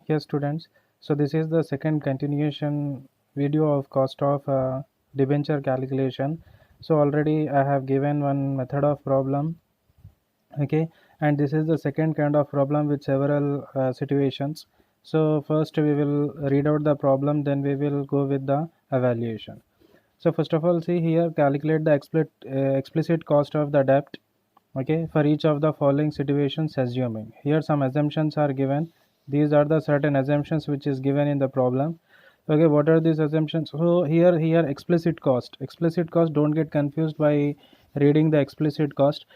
Yes, students. So this is the second continuation video of cost of debenture calculation. So already I have given one method of problem. Okay, and this is the second kind of problem with several situations. So first we will read out the problem, then we will go with the evaluation. So first of all, see here, calculate the explicit cost of the debt. Okay, for each of the following situations, assuming here some assumptions are given. These are the certain assumptions which is given in the problem. Okay, what are these assumptions? So here explicit cost, don't get confused by reading the explicit cost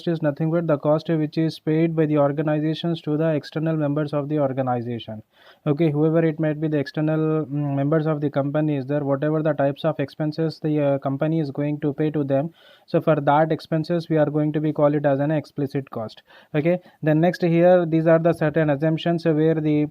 is nothing but the cost which is paid by the organizations to the external members of the organization. Okay, whoever it might be, the external members of the company is there, whatever the types of expenses the company is going to pay to them, so for that expenses we are going to be call it as an explicit cost. Okay, then next here, these are the certain assumptions where the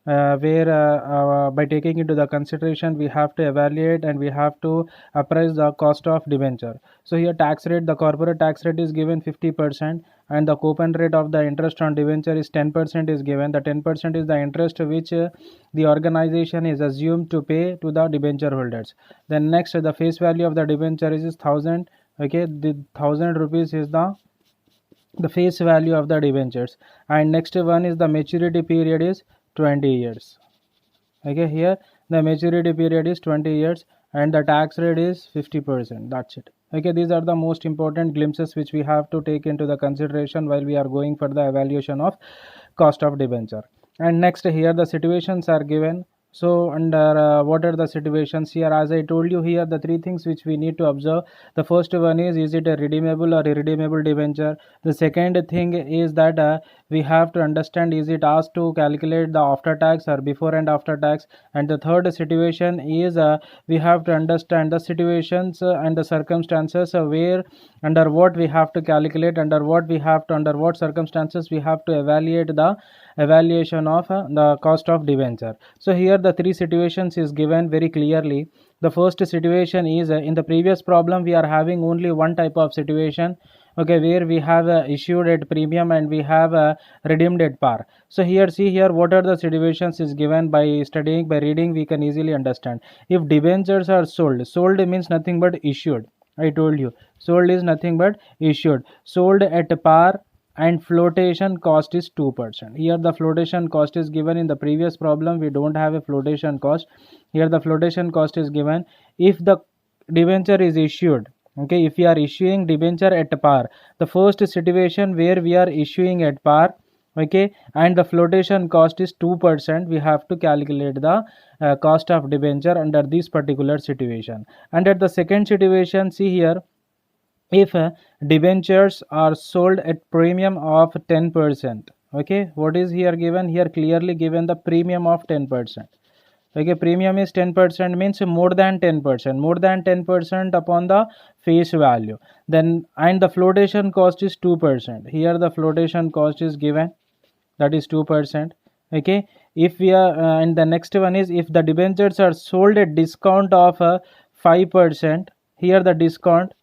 by taking into the consideration we have to evaluate and we have to appraise the cost of debenture. So here tax rate, the corporate tax rate is given 50%, and the coupon rate of the interest on debenture is 10% is given. The 10% is the interest which the organization is assumed to pay to the debenture holders. Then next, the face value of the debenture is 1000. Okay, the 1000 rupees is the face value of the debentures, and next one is the maturity period is 20 years. Okay, here the maturity period is 20 years and the tax rate is 50%. That's it. Okay, these are the most important glimpses which we have to take into the consideration while we are going for the evaluation of cost of debenture. And next here the situations are given. So under what are the situations here? As I told you, here the three things which we need to observe. The first one is it a redeemable or irredeemable debenture? The second thing is that we have to understand, is it asked to calculate the after tax or before and after tax? And the third situation is we have to understand the situations and the circumstances where under what we have to calculate, under what circumstances we have to evaluate the evaluation of the cost of debenture. So here the three situations is given very clearly. The first situation is in the previous problem we are having only one type of situation, okay, where we have issued at premium and we have redeemed at par. So here, see here, what are the situations is given. By studying, by reading, we can easily understand. If debentures are sold means nothing but issued. I told you, sold is nothing but issued. Sold at par and flotation cost is 2%. Here the flotation cost is given. In the previous problem we don't have a flotation cost. Here the flotation cost is given. If the debenture is issued, okay, if we are issuing debenture at par, the first situation where we are issuing at par, okay, and the flotation cost is 2%, we have to calculate the cost of debenture under this particular situation. And at the second situation, see here, if debentures are sold at premium of 10%, okay, what is here given? Here clearly given the premium of 10%. Okay, premium is 10%, means more than 10% upon the face value. Then and the flotation cost is 2%. Here the flotation cost is given, that is 2%. Okay, if we are and the next one is if the debentures are sold at discount of 5%. Here the discount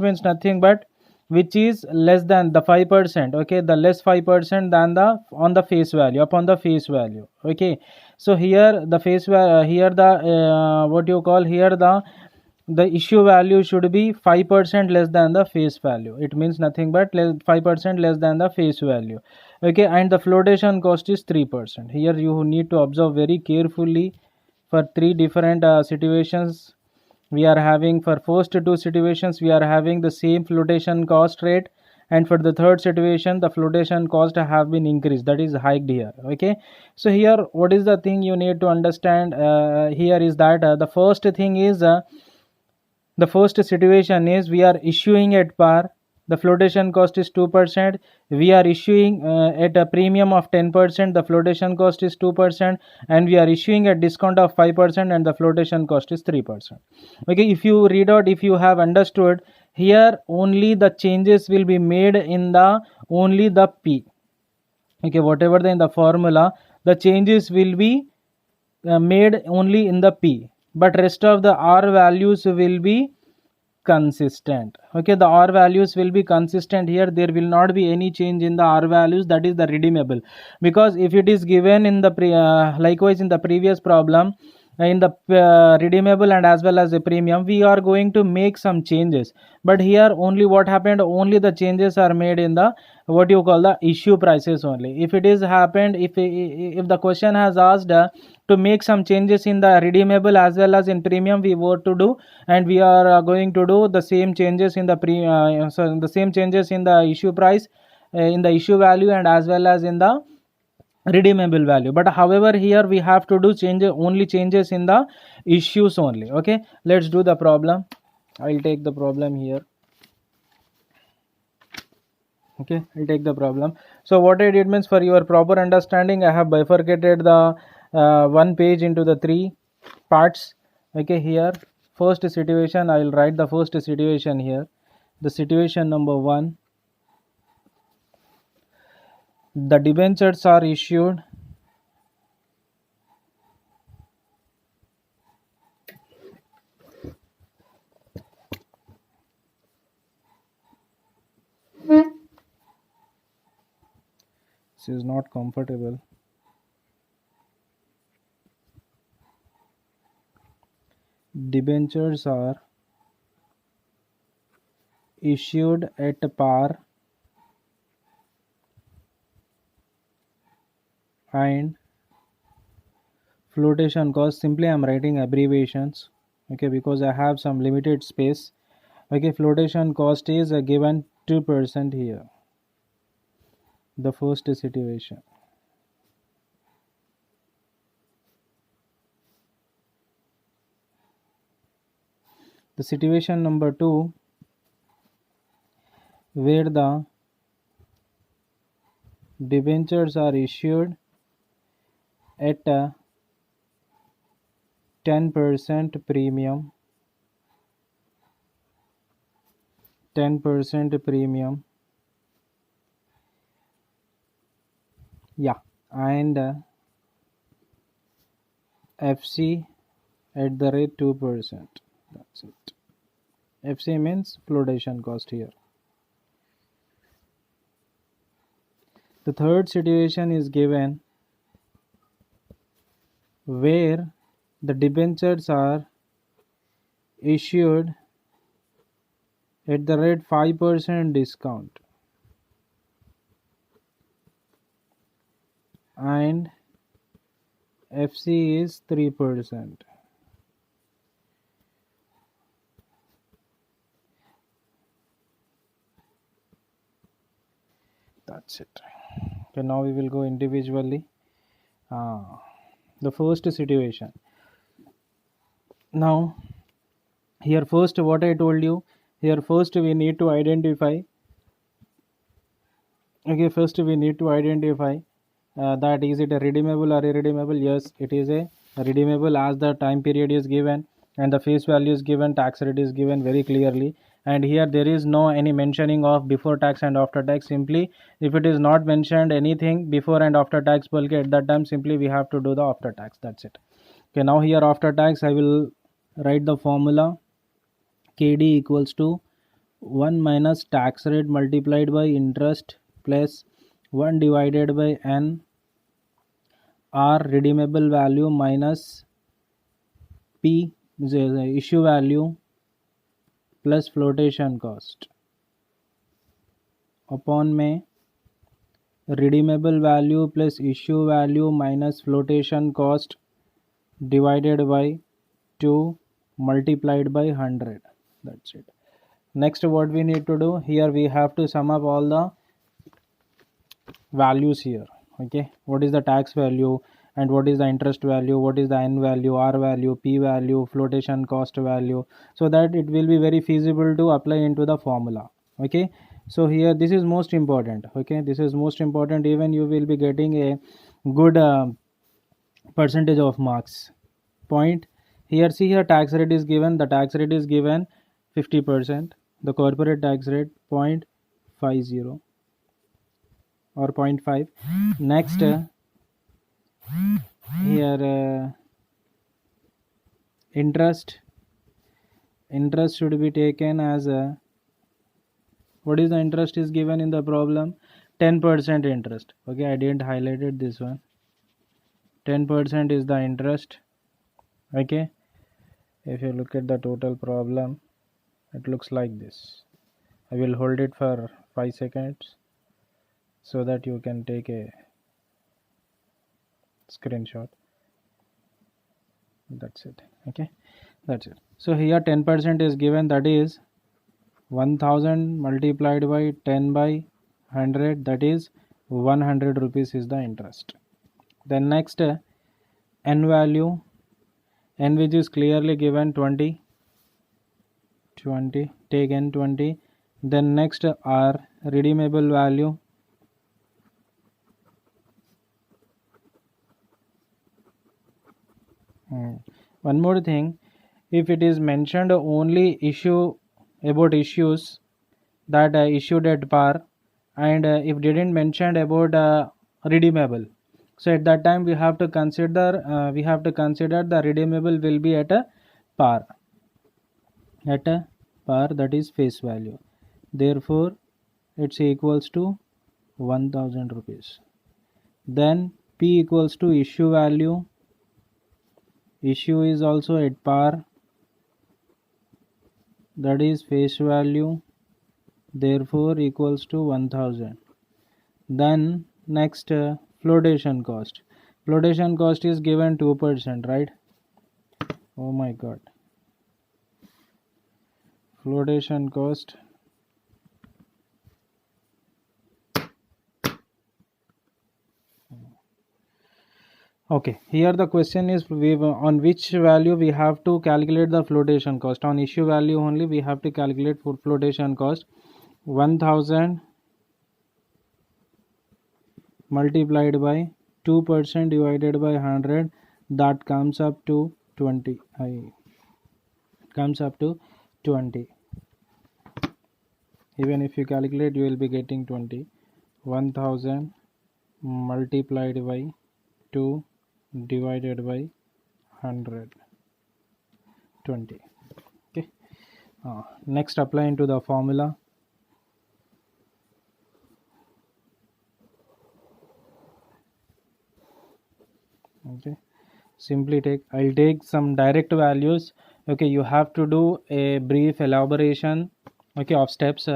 means nothing but which is less than the 5%, okay, the less 5% than the on the face value, upon the face value. Okay, so here the face value, here the what you call, here the issue value should be 5% less than the face value. It means nothing but 5% less than the face value. Okay, and the flotation cost is 3%. Here you need to observe very carefully. For three different situations we are having, for first two situations we are having the same flotation cost rate, and for the third situation the flotation cost have been increased, that is hiked here. Okay, so here what is the thing you need to understand here is that the first thing is the first situation is we are issuing at par, the flotation cost is 2%. We are issuing at a premium of 10%, the flotation cost is 2%, and we are issuing at discount of 5% and the flotation cost is 3%. Okay, if you read out, if you have understood, here only the changes will be made in the only the P. Okay, whatever in the formula, the changes will be made only in the P, but rest of the R values will be consistent. Okay, the R values will be consistent here. There will not be any change in the R values, that is the redeemable, because if it is given in the likewise in the previous problem, in the redeemable and as well as the premium, we are going to make some changes, but here only what happened, only the changes are made in the what you call the issue prices only. If it is happened, if the question has asked to make some changes in the redeemable as well as in premium, we were to do, and we are going to do the same changes in the the same changes in the issue price, in the issue value and as well as in the redeemable value. But however here we have to do only changes in the issues only. Okay, let's do the problem. I'll take the problem here. Okay, I'll take the problem. So what I did means, for your proper understanding, I have bifurcated the one page into the 3 parts. Okay, here first situation, I will write the first situation here. The situation number 1, the debentures are issued this is not comfortable. Debentures are issued at par and flotation cost. Simply I'm writing abbreviations, okay, because I have some limited space. Okay, flotation cost is given 2% here. The first situation. The situation number 2, where the debentures are issued at a 10% premium, 10% premium, yeah, and FC at the rate 2%. That's it. FC means flotation cost here. The third situation is given where the debentures are issued at the rate 5% discount and FC is 3%. That's it. Okay, now we will go individually. The first situation. Now here first what I told you, here first we need to identify, okay, first we need to identify that is it a redeemable or irredeemable. Yes, it is a redeemable as the time period is given and the face value is given, tax rate is given very clearly, and here there is no any mentioning of before tax and after tax. Simply if it is not mentioned anything before and after tax bulk, at that time simply we have to do the after tax. That's it. Okay, now here after tax I will write the formula. KD equals to 1 minus tax rate multiplied by interest plus 1 divided by n R redeemable value minus P issue value plus flotation cost upon में redeemable value plus issue value minus flotation cost divided by 2 multiplied by 100. That's it. Next what we need to do, here we have to sum up all the values here. Okay, what is the tax value and what is the interest value, what is the n value, r value, p value, flotation cost value, so that it will be very feasible to apply into the formula. Okay, so here this is most important. Okay, this is most important, even you will be getting a good percentage of marks point. Here see, here tax rate is given, the tax rate is given 50%, the corporate tax rate 0.50 or 0.5. Next here interest interest should be taken as a, what is the interest is given in the problem? 10% interest. Okay, I didn't highlighted this one. 10% is the interest. Okay, if you look at the total problem, it looks like this. I will hold it for 5 seconds so that you can take a screenshot. That's it. Okay, that's it. So here 10% is given, that is 1000 multiplied by 10 by 100, that is 100 rupees is the interest. Then next, n value, n which is clearly given 20, take n 20. Then next, r redeemable value, one more thing, if it is mentioned only issue about issues that issued at par, and if didn't mention about redeemable, so at that time we have to consider the redeemable will be at a par, that is face value. Therefore it's equals to 1000 rupees. Then p equals to issue value, issue is also at par, that is face value, therefore equals to 1000. Then next, flotation cost is given 2%, right? Oh my god, flotation cost, okay, here the question is on which value we have to calculate the flotation cost. On issue value only we have to calculate for flotation cost. 1000 multiplied by 2% divided by 100, that comes up to 20. Even if you calculate, you will be getting 20. 1000 multiplied by 2 divided by 100, 20. Okay, next apply into the formula. Okay, simply I'll take some direct values. Okay, you have to do a brief elaboration, okay, of steps,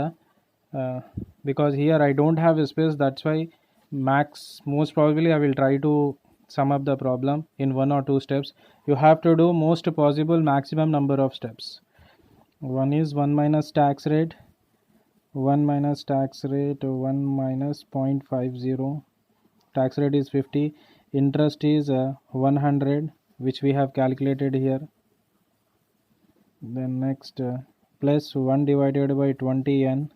because here I don't have a space, that's why most probably I will try to sum up the problem in 1 or 2 steps. You have to do most possible maximum number of steps. One is 1 minus tax rate, 1 minus 0.50, tax rate is 50, interest is 100, which we have calculated here. Then next, plus 1 divided by 20n,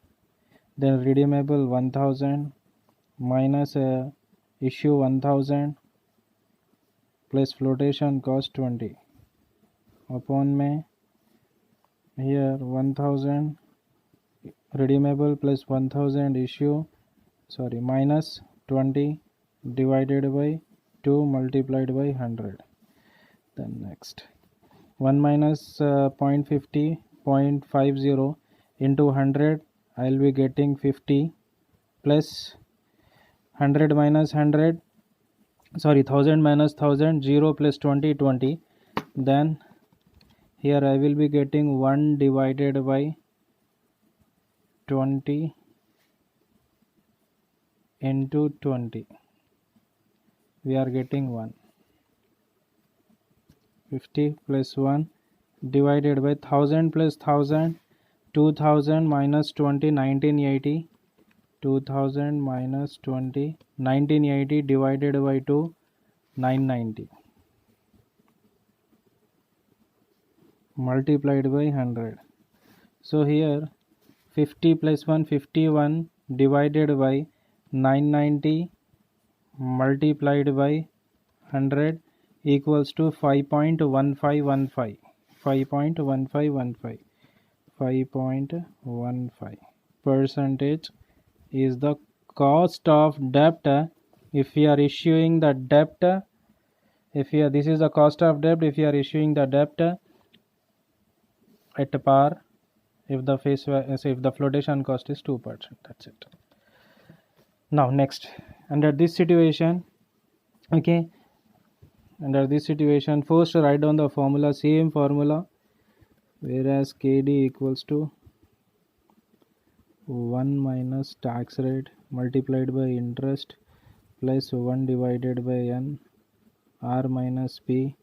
then redeemable 1000 minus issue 1000 plus flotation cost 20 upon में here 1000 redeemable plus 1000 issue, minus 20 divided by 2 multiplied by 100. Then next, 1 minus 0.50 into 100, I will be getting 50, plus 100 minus 100, 1000 minus 1000, 0 plus 20, 20. Then here I will be getting 1 divided by 20 into 20, we are getting 1. 50 plus 1 divided by 1000 plus 1000, 2000 minus 20, 1980, 2000 minus 20, 1980 divided by 2, 990, multiplied by 100. So here 50 plus 1, 51 divided by 990 multiplied by 100 equals to 5.1515. 5.1515. 5.15 percentage is the cost of debt if we are issuing the debt. This is the cost of debt if you are issuing the debt at par if the if the flotation cost is 2%. That's it. Now next, under this situation, okay, under this situation, first write down the formula, same formula, whereas KD equals to 1 minus tax rate multiplied by interest plus 1 divided by N R minus P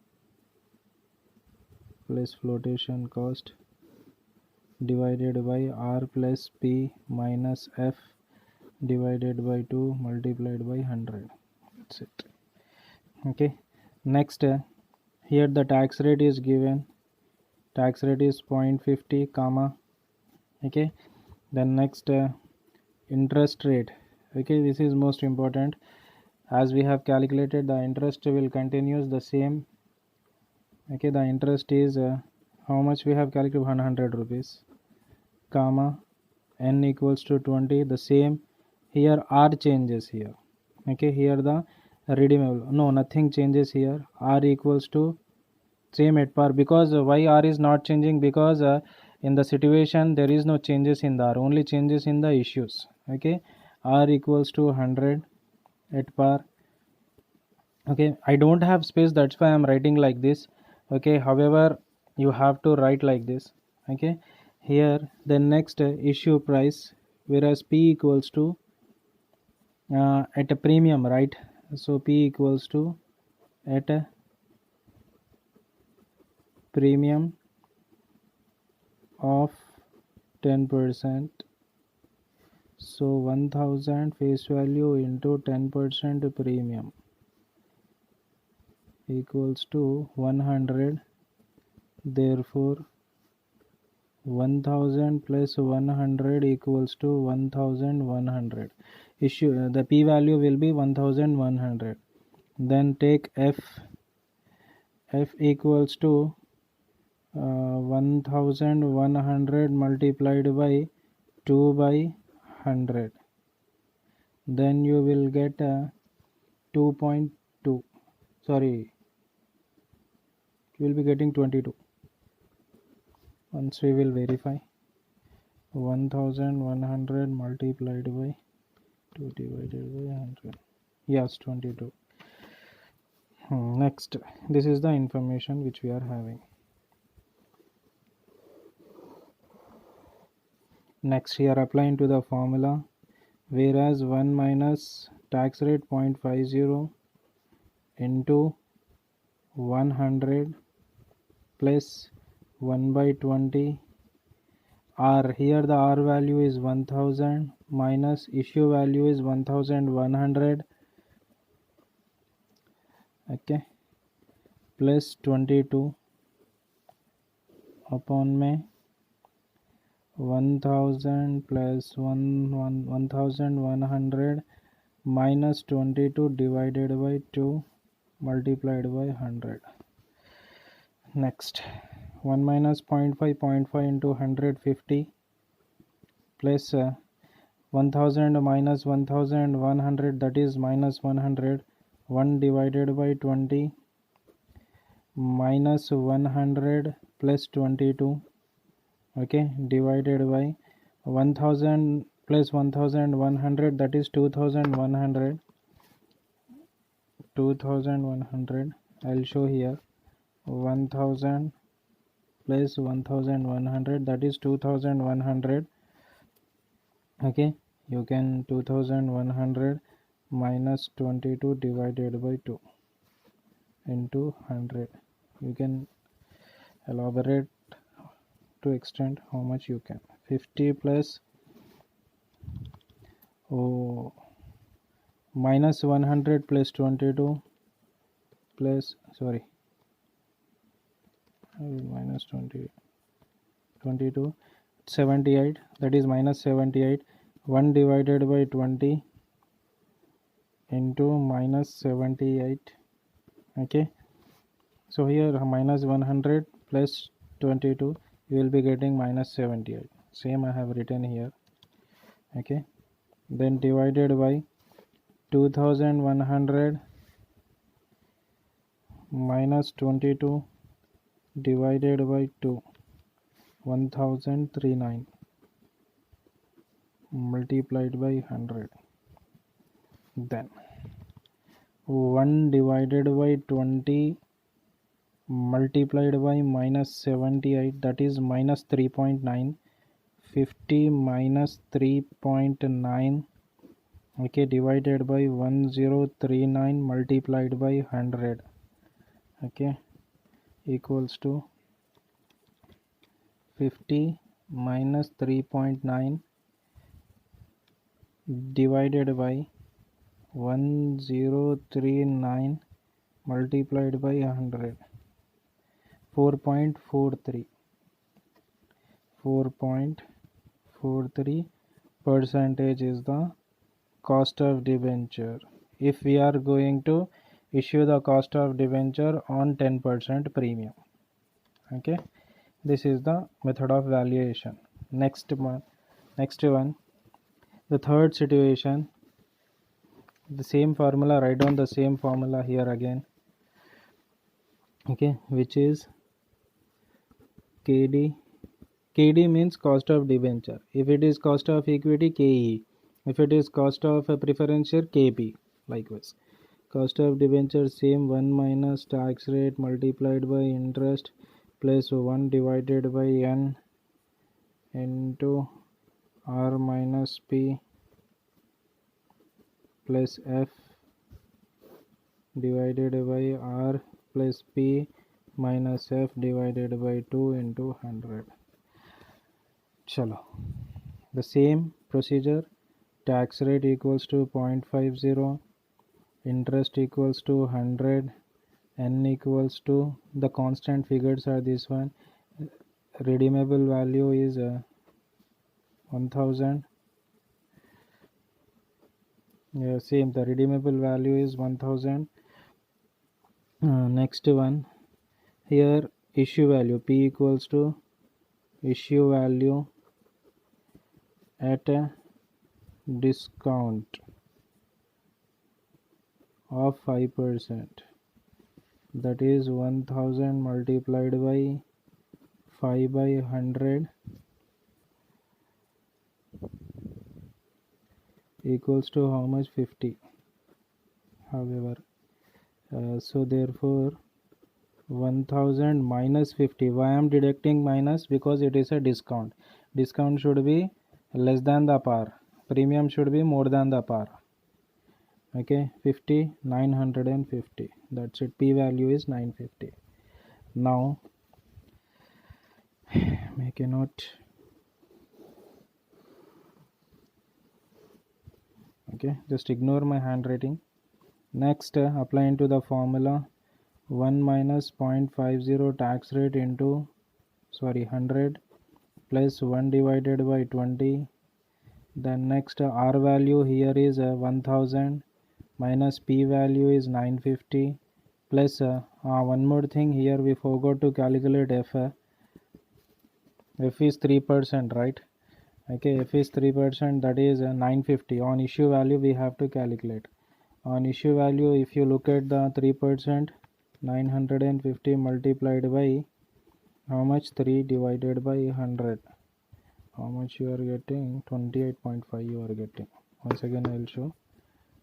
plus flotation cost divided by R plus P minus F divided by 2 multiplied by 100. That's it. Okay, next, here the tax rate is given, tax rate is 0.50 comma. Okay, then next, interest rate. Okay, this is most important, as we have calculated the interest will continues the same. Okay, the interest is how much we have calculated, 100 rupees comma, N equals to 20, the same. Here R changes here. Okay, here the redeemable, no, nothing changes here. R equals to same at par, because why R is not changing, because in the situation there is no changes in the R, only changes in the issues. Okay, R equals to 100 at par. Okay, I don't have space, that's why I'm writing like this. Okay, however you have to write like this. Okay, here the next, issue price, whereas P equals to at a premium, right? So P equals to at a premium of 10%. So 1000 face value into 10% premium equals to 100. Therefore 1000 plus 100 equals to 1100. Issue, the P value will be 1100. Then take F equals to 1100 multiplied by 2 by 100. Then you will get 2.2, sorry, you will be getting 22. Once we will verify, 1100 multiplied by 2 divided by 100, yes, 22. Next, this is the information which we are having. Next, here applying to the formula, whereas 1 minus tax rate 0.50 into 100 plus 1 by 20 R, here the R value is 1000 minus issue value is 1100, okay, plus 22 upon में 1000 plus 1100 minus 22 divided by 2 multiplied by 100. Next, 1 minus 0.5 into 150 plus 1000 minus 1100, that is minus 100, 1 divided by 20 minus 100 plus 22, okay, divided by 1000 plus 1100, that is 2100. I'll show here 1000 plus 1100, that is 2100. Okay, you can 2100 minus 22 divided by 2 into 100. You can elaborate to extend how much you can. 50 plus minus 100 plus 22 plus, sorry, minus 22 78, that is minus 78. 1 divided by 20 into minus 78. Okay, so here minus 100 plus 22, you will be getting minus 78. Same I have written here. Okay, then divided by 2100 minus 22 divided by 2. 1039 multiplied by 100. Then 1 divided by 20 multiplied by minus 78, that is minus 3.9. 50 minus 3.9, okay, divided by 1039 multiplied by 100, okay, equals to 50 minus 3.9 divided by 1039 multiplied by 100. 4.43 percentage is the cost of debenture if we are going to issue the cost of debenture on 10% premium. Okay, this is the method of valuation. Next one, the third situation, the same formula, write down the same formula here again, okay, which is KD. KD means cost of debenture. If it is cost of equity, KE. If it is cost of a preference share, KP. Likewise, cost of debenture same, 1 minus tax rate multiplied by interest plus 1 divided by N into R minus P plus F divided by R plus P minus F divided by 2 into 100. Chalo, the same procedure, tax rate equals to 0.50, interest equals to 100, N equals to, the constant figures are this one, redeemable value is 1000, yeah, same, the redeemable value is 1000. Next one, here issue value P equals to issue value at a discount of 5%, that is 1000 multiplied by 5 by 100 equals to how much? 50. However, so therefore 1000 minus 50. Why I am deducting minus? Because it is a discount. Discount should be less than the par. Premium should be more than the par. Okay, 50, 950. That's it. P value is 950. Now make a note. Okay, just ignore my handwriting. Next, apply into the formula 1 minus 0.50 tax rate into 100 plus 1 divided by 20. Then next, R value here is 1000 minus P value is 950 plus one more thing, here we forgot to calculate F. F is 3%, right? Okay, F is 3%, that is 950. On issue value we have to calculate. On issue value, if you look at the 3%, 950 multiplied by how much? 3 divided by 100. How much you are getting? 28.5 you are getting. Once again I will show.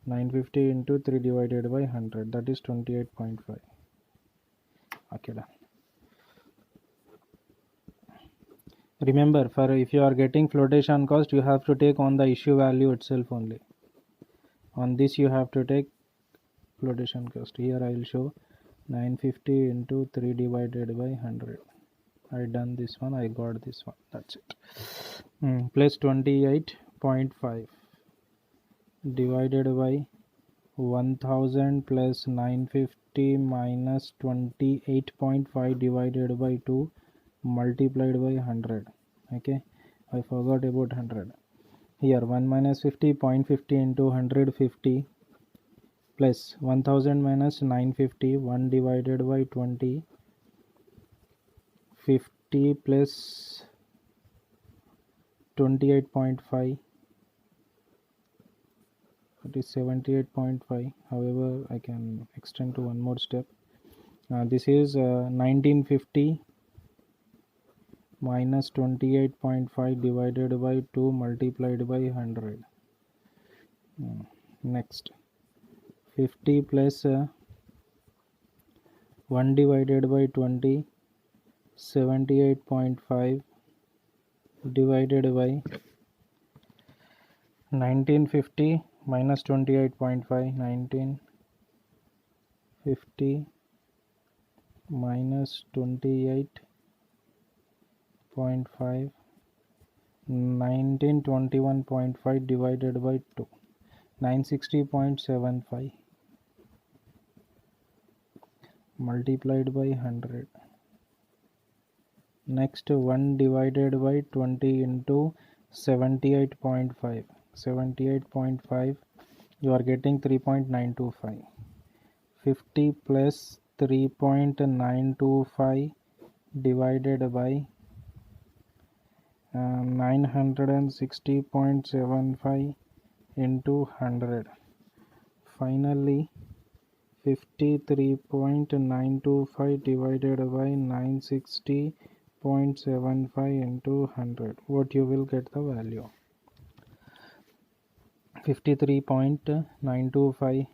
950 into 3 divided by 100, that is 28.5. Okay, done. Remember, for if you are getting flotation cost, you have to take on the issue value itself only. On this you have to take flotation cost. Here I will show 950 into 3 divided by 100. I done this one, I got this one, that's it. Plus 28.5 divided by 1000 plus 950 minus 28.5 divided by 2 multiplied by 100. Okay, I forgot about 100. Here 1 minus 50, 0.50 into 150 plus 1000 minus 950, 1 divided by 20, 50 plus 28.5, it is 78.5. However, I can extend to one more step. This is 1950 minus 28.5 divided by 2 multiplied by 100. Next 50 plus 1 divided by 20, 78.5 divided by 1950 minus 28.5, 1950 minus 28.5, 1921.5 divided by 2, 960.75 multiplied by 100. Next 1 divided by 20 into 78.5, 78.5 you are getting 3.925. 50 plus 3.925 divided by 960.75 into 100. Finally 53.925 divided by 960.75 into 100. What you will get the value? 53.925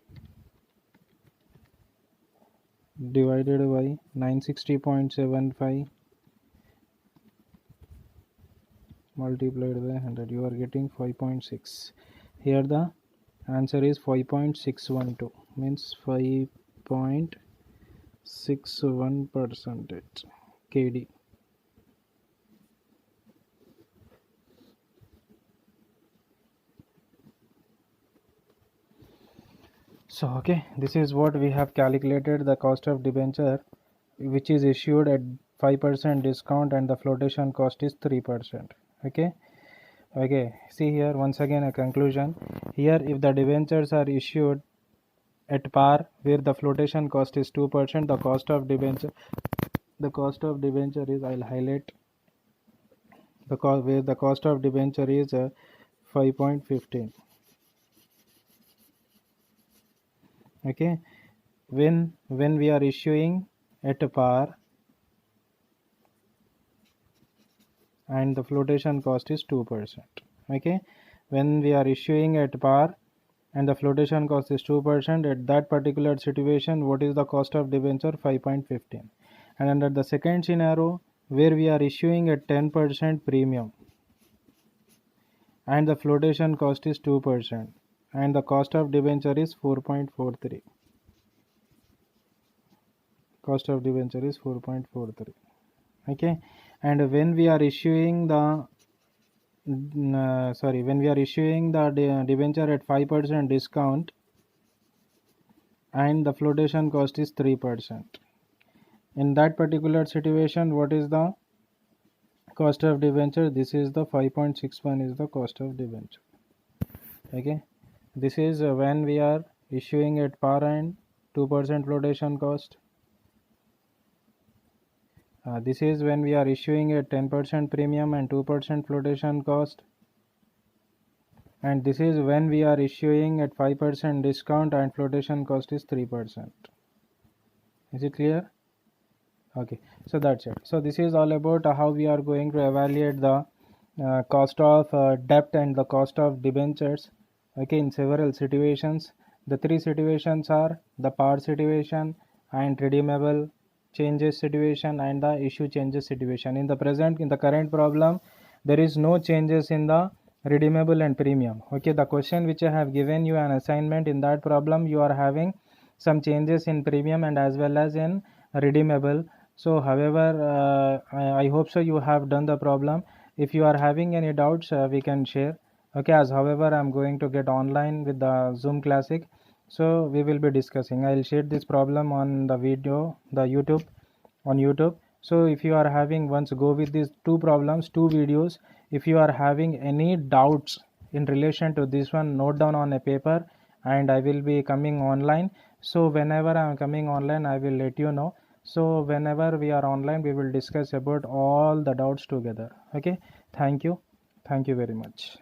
divided by 960.75 multiplied by 100. You are getting 5.6. Here the answer is 5.612, means 5.61% KD. So okay, this is what we have calculated the cost of debenture which is issued at 5% discount and the flotation cost is 3%. Okay, see here once again a conclusion. Here if the debentures are issued at par where the flotation cost is 2%, the cost of debenture is, I'll highlight the cost where the cost of debenture is 5.15. Okay, when we are issuing at par and the flotation cost is 2%. Okay, when we are issuing at par and the flotation cost is 2%, at that particular situation what is the cost of debenture? 5.15. And under the second scenario where we are issuing at 10% premium and the flotation cost is 2% and the cost of debenture is 4.43. Cost of debenture is 4.43. Okay, and when we are issuing the when we are issuing the debenture at 5% discount and the flotation cost is 3%, in that particular situation what is the cost of debenture? This is the 5.61 is the cost of debenture. Okay, this is when we are issuing at par and 2% flotation cost. This is when we are issuing a 10% premium and 2% flotation cost, and this is when we are issuing at 5% discount and flotation cost is 3%. Is it clear? Okay, so that's it. So this is all about how we are going to evaluate the cost of debt and the cost of debentures. Okay, in several situations. The three situations are the par situation and redeemable changes situation and the issue changes situation. In the current problem, there is no changes in the redeemable and premium. Okay, the question which I have given you an assignment, in that problem you are having some changes in premium and as well as in redeemable. So however I hope so you have done the problem. If you are having any doubts we can share. Okay, as however I am going to get online with the Zoom Classic, so we will be discussing. I'll share this problem on the video, the YouTube, on YouTube. So if you are having, once go with these two problems, two videos. If you are having any doubts in relation to this one, note down on a paper and I will be coming online. So whenever I am coming online I will let you know. So whenever we are online we will discuss about all the doubts together. Okay, thank you very much.